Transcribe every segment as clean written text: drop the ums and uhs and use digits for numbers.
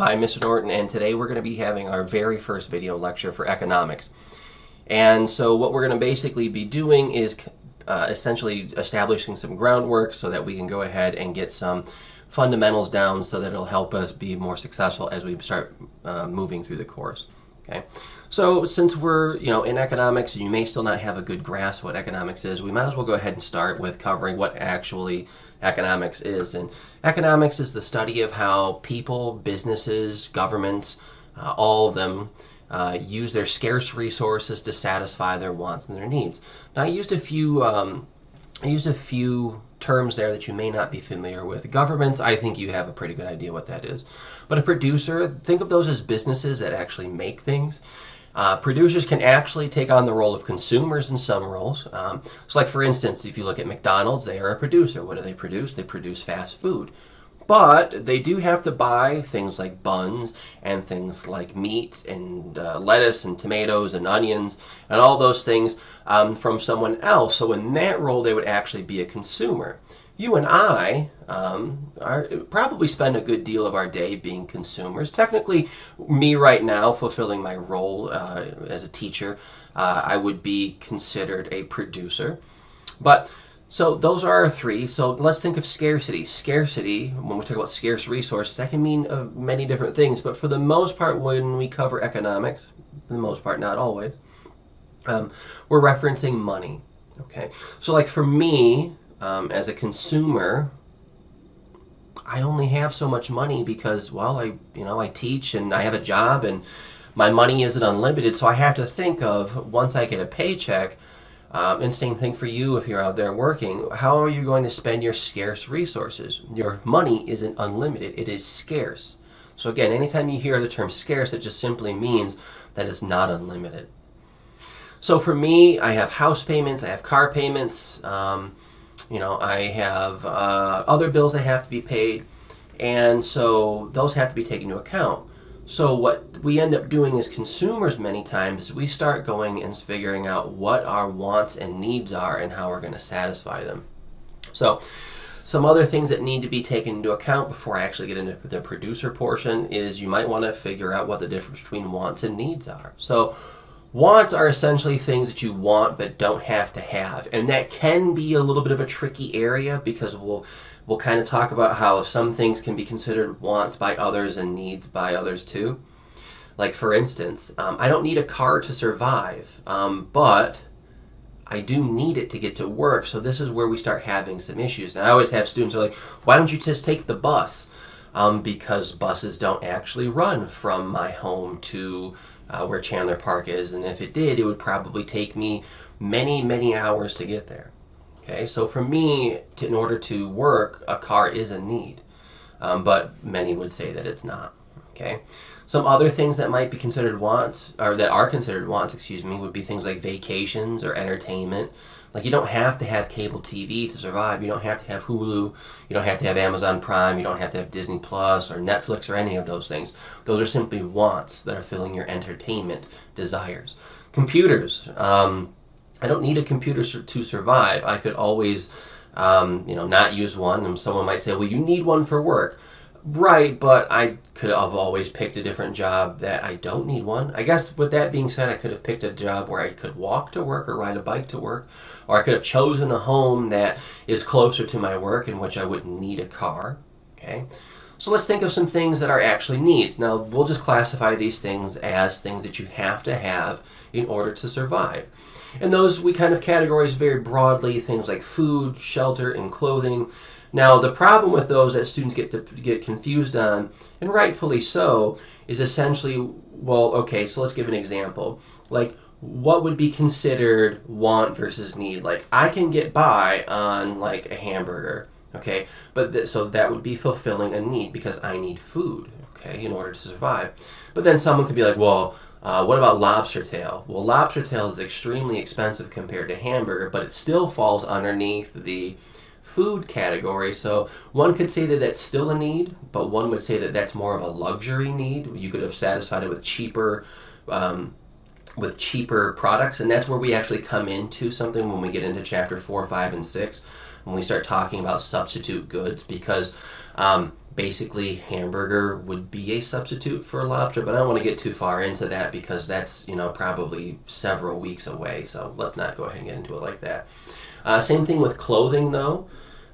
Hi, Mr. Norton, and today we're going to be having our very first video lecture for economics. And so what we're going to basically be doing is essentially establishing some groundwork so that we can go ahead and get some fundamentals down so that it'll help us be more successful as we start moving through the course. Okay, so since we're in economics and you may still not have a good grasp of what economics is, we might as well go ahead and start with covering what actually economics is. And economics is the study of how people, businesses, governments, all of them use their scarce resources to satisfy their wants and their needs. Now, I used a few terms there that you may not be familiar with. Governments, I think you have a pretty good idea what that is. But a producer, think of those as businesses that actually make things. Producers can actually take on the role of consumers in some roles. So like for instance, if you look at McDonald's, they are a producer. What do they produce? They produce fast food. But they do have to buy things like buns and things like meat and lettuce and tomatoes and onions and all those things from someone else. So in that role, they would actually be a consumer. You and I probably spend a good deal of our day being consumers. Technically, me right now, fulfilling my role as a teacher, I would be considered a producer. But so those are our three. So let's think of scarcity. Scarcity, when we talk about scarce resources, that can mean many different things. But for the most part, when we cover economics, for the most part, not always, we're referencing money. Okay, so like for me, as a consumer, I only have so much money because, well, I teach and I have a job and my money isn't unlimited. So I have to think of, once I get a paycheck, and same thing for you if you're out there working, how are you going to spend your scarce resources? Your money isn't unlimited, it is scarce. So again, anytime you hear the term scarce, it just simply means that it's not unlimited. So for me, I have house payments, I have car payments, I have other bills that have to be paid, and so those have to be taken into account. So what we end up doing as consumers many times is we start going and figuring out what our wants and needs are and how we're going to satisfy them. So some other things that need to be taken into account before I actually get into the producer portion is you might want to figure out what the difference between wants and needs are. So wants are essentially things that you want but don't have to have, and that can be a little bit of a tricky area because we'll kind of talk about how some things can be considered wants by others and needs by others too. Like for instance, I don't need a car to survive, but I do need it to get to work, so this is where we start having some issues. And I always have students who are like, why don't you just take the bus? Because buses don't actually run from my home to where Chandler Park is, and if it did, it would probably take me many, many hours to get there. Okay, so for me, in order to work, a car is a need, but many would say that it's not. Okay, some other things that might be considered wants, or that are considered wants, would be things like vacations or entertainment. Like you don't have to have cable TV to survive. You don't have to have Hulu. You don't have to have Amazon Prime. You don't have to have Disney Plus or Netflix or any of those things. Those are simply wants that are filling your entertainment desires. Computers. I don't need a computer to survive. I could always, not use one. And someone might say, well, you need one for work. Right, but I could have always picked a different job that I don't need one. I guess with that being said, I could have picked a job where I could walk to work or ride a bike to work, or I could have chosen a home that is closer to my work in which I wouldn't need a car. Okay, so let's think of some things that are actually needs. Now, we'll just classify these things as things that you have to have in order to survive. And those we kind of categorize very broadly, things like food, shelter, and clothing. Now, the problem with those that students get confused on, and rightfully so, is essentially, well, okay, so let's give an example. Like, what would be considered want versus need? Like, I can get by on, like, a hamburger, okay? But so that would be fulfilling a need because I need food, okay, in order to survive. But then someone could be like, well, what about lobster tail? Well, lobster tail is extremely expensive compared to hamburger, but it still falls underneath the food category. So one could say that that's still a need, but one would say that that's more of a luxury need. You could have satisfied it with cheaper with cheaper products, and that's where we actually come into something when we get into chapter 4, 5, and 6, when we start talking about substitute goods, because basically hamburger would be a substitute for lobster, but I don't want to get too far into that because that's, probably several weeks away, so let's not go ahead and get into it like that. Same thing with clothing, though.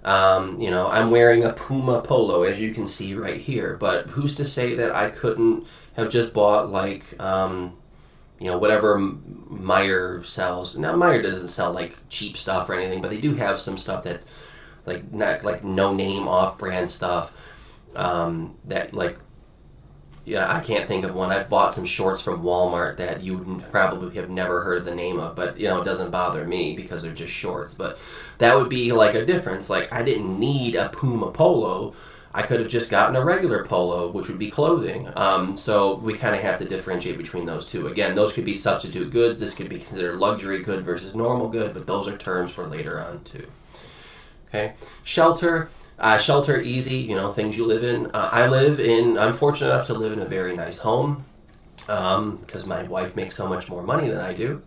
I'm wearing a Puma polo, as you can see right here, but who's to say that I couldn't have just bought like whatever Meijer sells. Now, Meijer doesn't sell like cheap stuff or anything, but they do have some stuff that's like not like no name off-brand stuff. That like, I can't think of one. I've bought some shorts from Walmart that you would probably have never heard the name of, but it doesn't bother me because they're just shorts. But that would be like a difference. Like, I didn't need a Puma polo. I could have just gotten a regular polo, which would be clothing. So we kind of have to differentiate between those two. Again, those could be substitute goods. This could be considered luxury good versus normal good, but those are terms for later on too. Okay, shelter. Shelter, easy, things you live in. I'm fortunate enough to live in a very nice home because my wife makes so much more money than I do.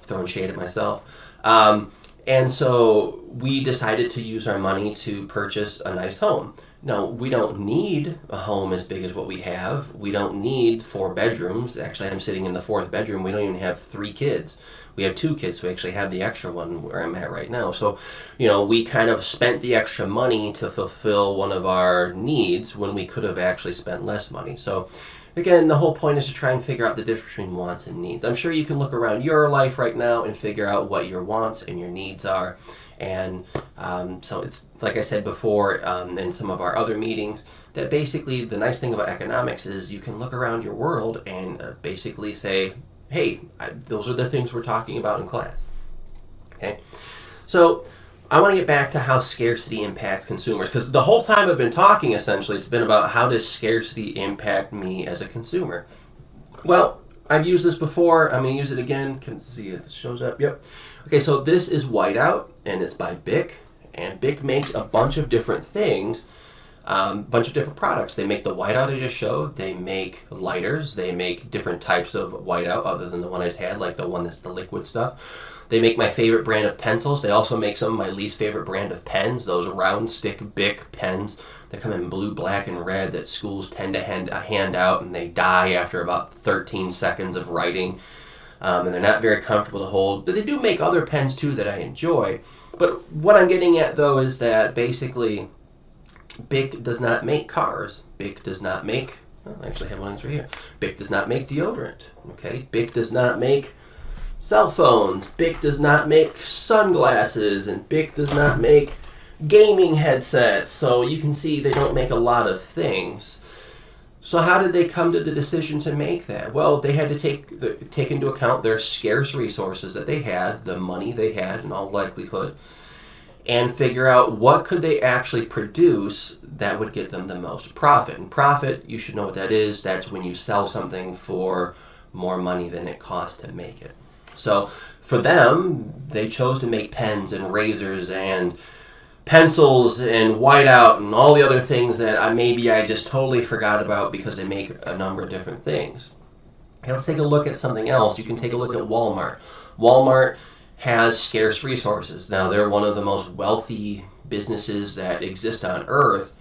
Throwing shade at myself. And so we decided to use our money to purchase a nice home. Now, we don't need a home as big as what we have. We don't need 4 bedrooms. Actually, I'm sitting in the 4th bedroom. We don't even have 3 kids. We have 2 kids, so we actually have the extra one where I'm at right now. So, we kind of spent the extra money to fulfill one of our needs when we could have actually spent less money. So, again, the whole point is to try and figure out the difference between wants and needs. I'm sure you can look around your life right now and figure out what your wants and your needs are. And so it's, like I said before in some of our other meetings, that basically the nice thing about economics is you can look around your world and basically say, hey, those are the things we're talking about in class. Okay, so I want to get back to how scarcity impacts consumers, because the whole time I've been talking, essentially, it's been about how does scarcity impact me as a consumer. Well, I've used this before. I'm going to use it again. Can see if it shows up. Yep. Okay, so this is Whiteout, and it's by Bic. And Bic makes a bunch of different things, bunch of different products. They make the Whiteout I just showed. They make lighters. They make different types of Whiteout other than the one I just had, like the one that's the liquid stuff. They make my favorite brand of pencils. They also make some of my least favorite brand of pens, those round stick Bic pens that come in blue, black, and red that schools tend to hand out, and they die after about 13 seconds of writing. And they're not very comfortable to hold. But they do make other pens too that I enjoy. But what I'm getting at, though, is that basically Bic does not make cars. Bic does not make, I actually have one right here. Bic does not make deodorant. Okay, Bic does not make cell phones. Bic does not make sunglasses, and Bic does not make gaming headsets. So you can see they don't make a lot of things. So how did they come to the decision to make that? Well, they had to take into account their scarce resources that they had, the money they had in all likelihood, and figure out what could they actually produce that would get them the most profit. And profit, you should know what that is. That's when you sell something for more money than it costs to make it. So for them, they chose to make pens and razors and pencils and Whiteout and all the other things that maybe I just totally forgot about because they make a number of different things. Okay, let's take a look at something else. You can take a look at Walmart. Walmart has scarce resources. Now, they're one of the most wealthy businesses that exist on earth,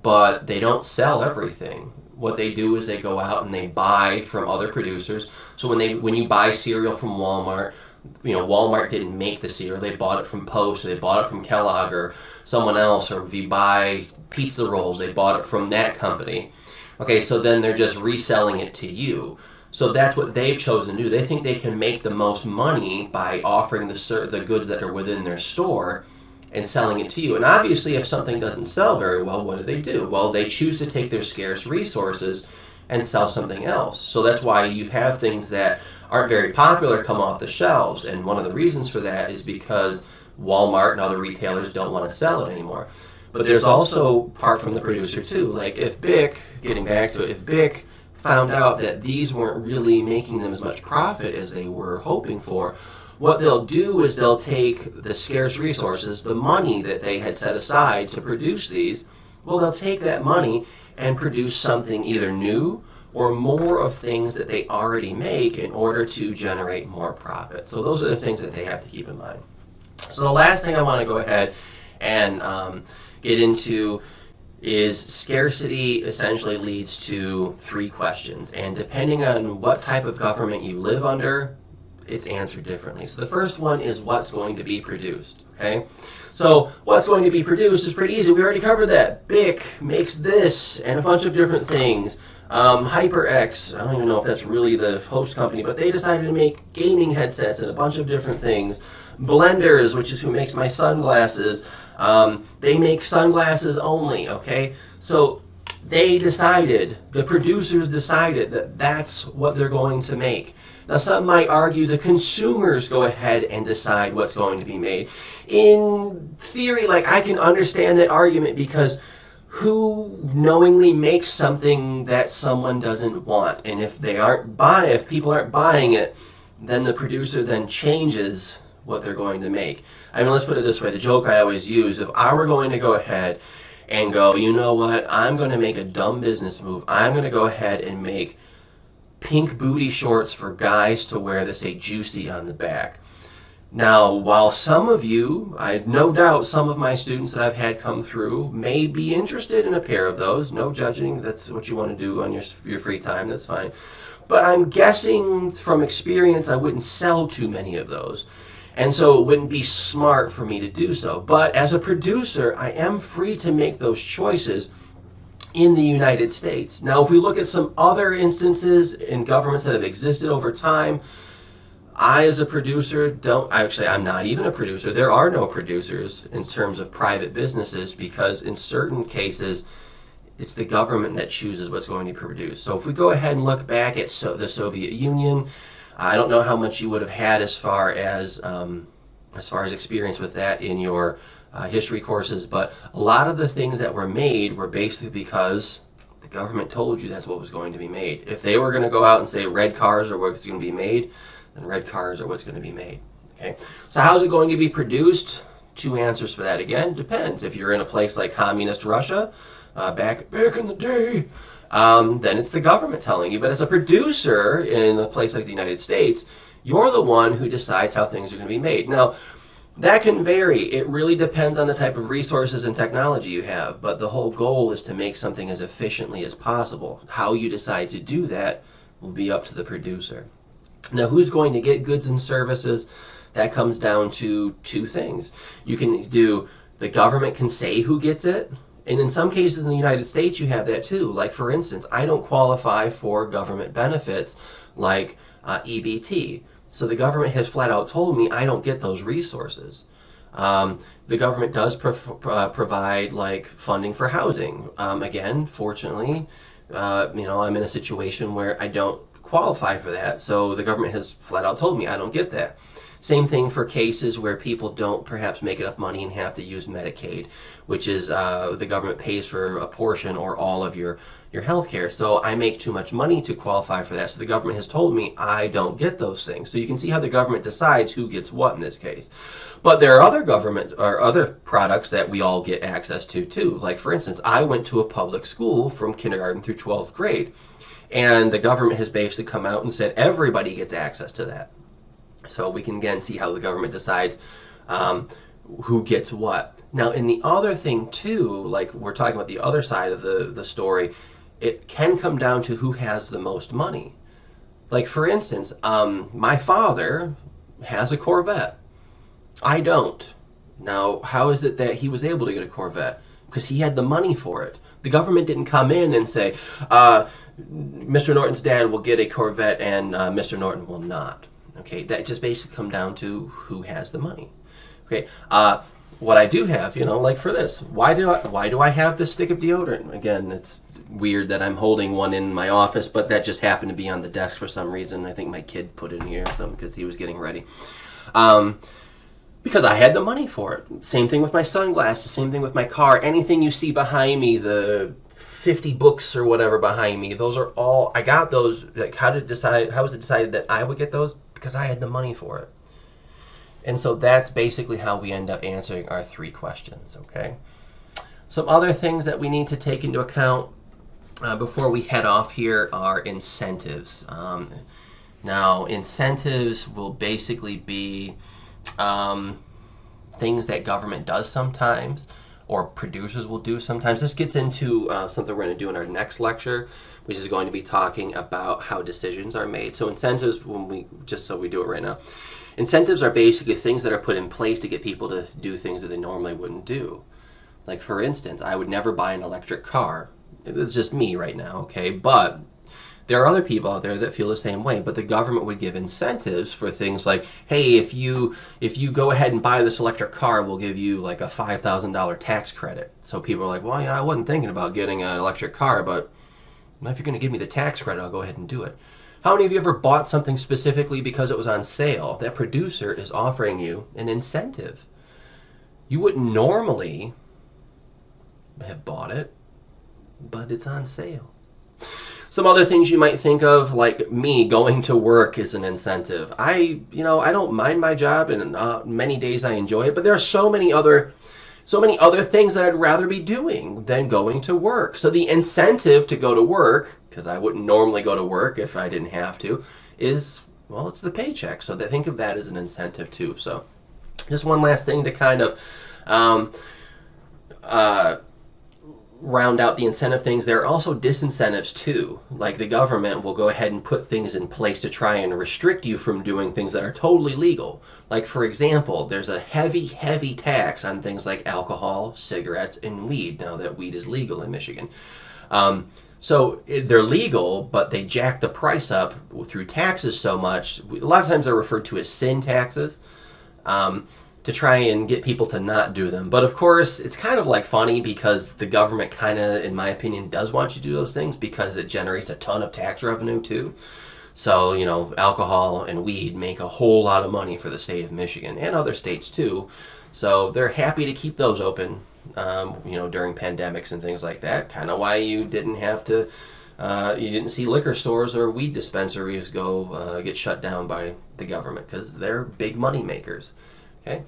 but they don't sell everything. What they do is they go out and they buy from other producers. So when you buy cereal from Walmart, Walmart didn't make the cereal. They bought it from Post, or they bought it from Kellogg or someone else. Or if you buy pizza rolls, they bought it from that company. Okay, so then they're just reselling it to you. So that's what they've chosen to do. They think they can make the most money by offering the goods that are within their store and selling it to you. And obviously, if something doesn't sell very well, what do? Well, they choose to take their scarce resources and sell something else. So that's why you have things that aren't very popular come off the shelves. And one of the reasons for that is because Walmart and other retailers don't want to sell it anymore. But there's also part from the producer too. Like if Bic, getting back to it, if Bic found out that these weren't really making them as much profit as they were hoping for, what they'll do is they'll take the scarce resources, the money that they had set aside to produce these, well, they'll take that money and produce something either new or more of things that they already make in order to generate more profit. So those are the things that they have to keep in mind. So the last thing I want to go ahead and get into is scarcity essentially leads to three questions. And depending on what type of government you live under, it's answered differently. So the first one is what's going to be produced, okay? So what's going to be produced is pretty easy. We already covered that. BIC makes this and a bunch of different things. HyperX, I don't even know if that's really the host company, but they decided to make gaming headsets and a bunch of different things. Blenders, which is who makes my sunglasses, they make sunglasses only, okay? So they decided, the producers decided that that's what they're going to make. Now some might argue the consumers go ahead and decide what's going to be made. In theory, like, I can understand that argument, because who knowingly makes something that someone doesn't want? And if people aren't buying it, then the producer then changes what they're going to make. I mean, let's put it this way. The joke I always use, if I were going to go ahead and go, you know what, I'm going to make a dumb business move. I'm going to go ahead and make pink booty shorts for guys to wear that say juicy on the back. Now, while some of you, I no doubt some of my students that I've had come through may be interested in a pair of those, no judging, that's what you want to do on your free time, that's fine. But I'm guessing from experience I wouldn't sell too many of those. And so it wouldn't be smart for me to do so. But as a producer, I am free to make those choices in the United States. Now, if we look at some other instances in governments that have existed over time, I, as a producer, I'm not even a producer. There are no producers in terms of private businesses, because in certain cases, it's the government that chooses what's going to be produced. So if we go ahead and look back at the Soviet Union, I don't know how much you would have had as far as experience with that in your history courses, but a lot of the things that were made were basically because the government told you that's what was going to be made. If they were going to go out and say red cars are what's going to be made, then red cars are what's going to be made. Okay. So how's it going to be produced? Two answers for that. Again, depends. If you're in a place like communist Russia, back in the day, then it's the government telling you. But as a producer in a place like the United States, you're the one who decides how things are going to be made. Now, that can vary. It really depends on the type of resources and technology you have. But the whole goal is to make something as efficiently as possible. How you decide to do that will be up to the producer. Now, who's going to get goods and services? That comes down to two things. The government can say who gets it. And in some cases in the United States, you have that too. Like, for instance, I don't qualify for government benefits like EBT. So the government has flat out told me I don't get those resources. The government does provide like funding for housing. Again, fortunately, I'm in a situation where I don't qualify for that. So the government has flat out told me I don't get that. Same thing for cases where people don't perhaps make enough money and have to use Medicaid, which is the government pays for a portion or all of your health care. So I make too much money to qualify for that. So the government has told me I don't get those things. So you can see how the government decides who gets what in this case. But there are other products that we all get access to too. Like, for instance, I went to a public school from kindergarten through 12th grade. And the government has basically come out and said everybody gets access to that. So we can again see how the government decides who gets what. Now, in the other thing too, like we're talking about the other side of the story, it can come down to who has the most money. Like, for instance, my father has a Corvette. I don't. Now, how is it that he was able to get a Corvette? Because he had the money for it. The government didn't come in and say, Mr. Norton's dad will get a Corvette and Mr. Norton will not. Okay, that just basically comes down to who has the money. Okay, what I do have, like for this, why do I have this stick of deodorant? Again, it's weird that I'm holding one in my office, but that just happened to be on the desk for some reason. I think my kid put it in here or something because he was getting ready. Because I had the money for it. Same thing with my sunglasses, same thing with my car. Anything you see behind me, the 50 books or whatever behind me, those are all, I got those. Like, how was it decided that I would get those? Because I had the money for it. And so that's basically how we end up answering our three questions, okay? Some other things that we need to take into account. before we head off here are incentives. Now, incentives will basically be things that government does sometimes, or producers will do sometimes. This gets into something we're going to do in our next lecture, which is going to be talking about how decisions are made. So incentives, just so we do it right now, incentives are basically things that are put in place to get people to do things that they normally wouldn't do. Like, for instance, I would never buy an electric car. It's just me right now, okay? But there are other people out there that feel the same way, but the government would give incentives for things like, hey, if you go ahead and buy this electric car, we'll give you like a $5,000 tax credit. So people are like, well, yeah, I wasn't thinking about getting an electric car, but if you're going to give me the tax credit, I'll go ahead and do it. How many of you ever bought something specifically because it was on sale? That producer is offering you an incentive. You wouldn't normally have bought it, but it's on sale. Some other things you might think of, like me going to work, is an incentive. I don't mind my job, and many days I enjoy it, but there are so many other things that I'd rather be doing than going to work. So the incentive to go to work, because I wouldn't normally go to work if I didn't have to, is, well, it's the paycheck. So think of that as an incentive too. So just one last thing to kind of round out the incentive things. There are also disincentives too. Like, the government will go ahead and put things in place to try and restrict you from doing things that are totally legal. Like, for example, there's a heavy tax on things like alcohol, cigarettes, and weed, now that weed is legal in Michigan. So they're legal, but they jack the price up through taxes so much. A lot of times they're referred to as sin taxes, to try and get people to not do them. But of course, it's kind of like funny, because the government kind of, in my opinion, does want you to do those things because it generates a ton of tax revenue too. So, alcohol and weed make a whole lot of money for the state of Michigan and other states too. So they're happy to keep those open, during pandemics and things like that. Kind of why you didn't have to, you didn't see liquor stores or weed dispensaries get shut down by the government, because they're big money makers. Okay,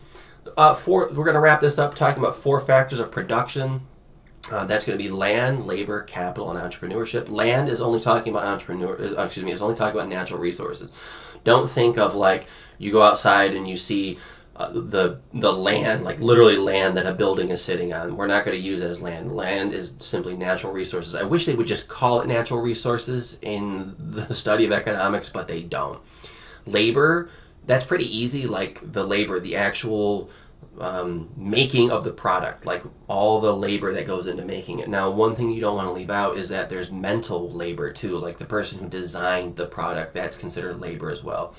we're going to wrap this up talking about 4 factors of production. That's going to be land, labor, capital, and entrepreneurship. Land is only talking about is only talking about natural resources. Don't think of like you go outside and you see the land, like literally land that a building is sitting on. We're not going to use it as land. Land is simply natural resources. I wish they would just call it natural resources in the study of economics, but they don't. Labor, that's pretty easy, like the labor, the actual making of the product, like all the labor that goes into making it. Now, one thing you don't want to leave out is that there's mental labor too, like the person who designed the product, that's considered labor as well.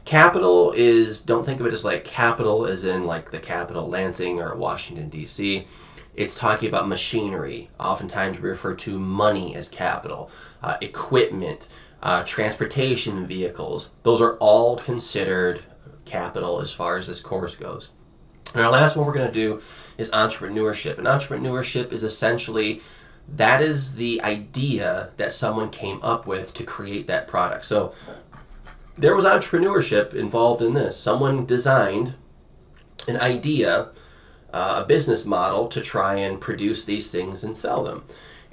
Capital is, don't think of it as like capital as in like the capital, Lansing or Washington, D.C. It's talking about machinery. Oftentimes we refer to money as capital, equipment, transportation vehicles. Those are all considered capital as far as this course goes. And our last one we're going to do is entrepreneurship. And entrepreneurship is essentially, that is the idea that someone came up with to create that product. So there was entrepreneurship involved in this. Someone designed an idea, a business model to try and produce these things and sell them.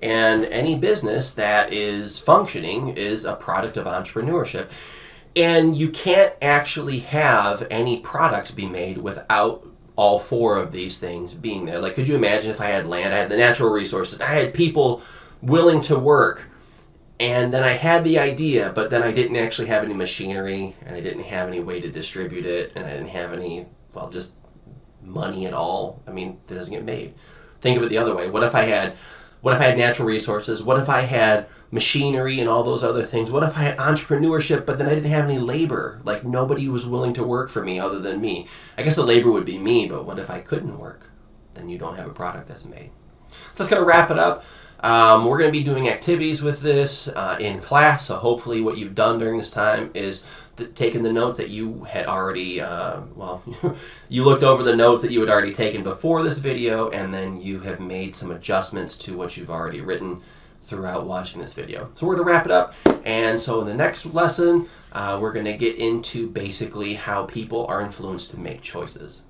And any business that is functioning is a product of entrepreneurship. And you can't actually have any products be made without all 4 of these things being there. Like, could you imagine if I had land, I had the natural resources, I had people willing to work, and then I had the idea, but then I didn't actually have any machinery, and I didn't have any way to distribute it, and I didn't have any, just money at all. I mean, it doesn't get made. Think of it the other way. What if I had natural resources? What if I had machinery and all those other things? What if I had entrepreneurship, but then I didn't have any labor? Like, nobody was willing to work for me other than me. I guess the labor would be me, but what if I couldn't work? Then you don't have a product that's made. So that's going to wrap it up. We're going to be doing activities with this in class, so hopefully what you've done during this time is taken the notes that you had already, you looked over the notes that you had already taken before this video, and then you have made some adjustments to what you've already written throughout watching this video. So we're going to wrap it up, and so in the next lesson, we're going to get into basically how people are influenced to make choices.